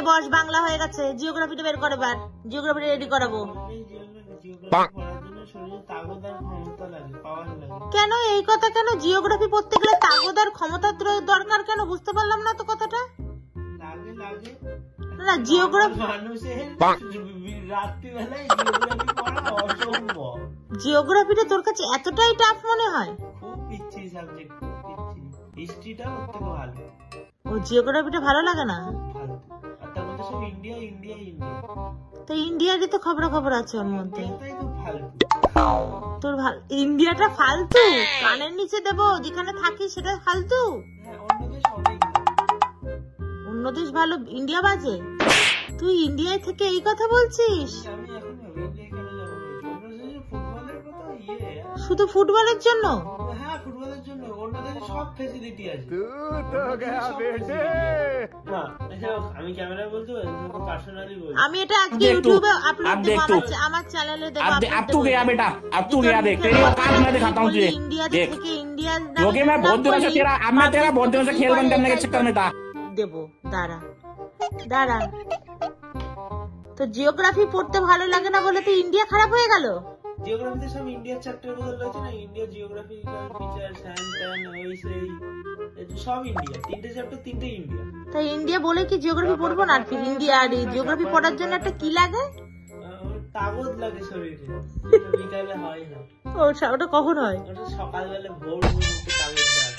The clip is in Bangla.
বস, বাংলা হয়ে গেছে, জিওগ্রাফিটা বের করে বার, জিওগ্রাফিটা রেডি করাবো। কেন এই কথা, কেন জিওগ্রাফি পড়তে গেলে তাগদার ক্ষমতার দরকার কেন, বুঝতে পারলাম না তো কথাটা। না জিওগ্রাফি, জিওগ্রাফিটা তোর কাছে এতটাই টাফ মনে হয়? ও জিওগ্রাফিটা ভালো লাগে না? তো ইন্ডিয়ারই তো খবর আছে ওর মধ্যে। তোর ইন্ডিয়াটা ফালতু, কানের নিচে দেবো, যেখানে থাকি সেটা ফালতু। অন্য দেশ ভালো, ইন্ডিয়া বাজে? তুই ইন্ডিয়ায় থেকে এই কথা বলছিস? শুধু ফুটবলের জন্য? হ্যাঁ ফুটবলের জন্য, অন্য দেশে সব ফ্যাসিলিটি আছে। আমি ক্যামেরা বলতে পার্সোনালি বলছি। আমি এটা আজকে ইউটিউবে আপলোড দেব, আমার চ্যানেলে দেব। अब तू गया बेटा, अब तू गया, देख तेरी औकात मैं दिखाता हूँ तुझे। देख क्योंकि मैं बहुत दिनों से तेरा, अब मैं तेरा बहुत दिनों से खेल बंद करने के चक्कर में था। দেবো, দাঁড়া দাঁড়া। তো জিওগ্রাফি পড়তে ভালো লাগে না বলে তো ইন্ডিয়া খারাপ হয়ে গেল? জিওগ্রাফিতে সব ইন্ডিয়ার চ্যাপ্টার গুলো রয়েছে না, India geographical feature, science tan, ওই সেই সব ইন্ডিয়া, তিনটে চ্যাপ্টার, তিনটে ইন্ডিয়া। তাই ইন্ডিয়া বলে কি জিওগ্রাফি পড়বো না? আর ইন্ডিয়া আর জিওগ্রাফি পড়ার জন্য একটা কি লাগে? তাগদ লাগে শরীরে, বিকালে হয় না। ওটা কখন হয়? ওটা সকালবেলা ভোর তাগদ দেয়।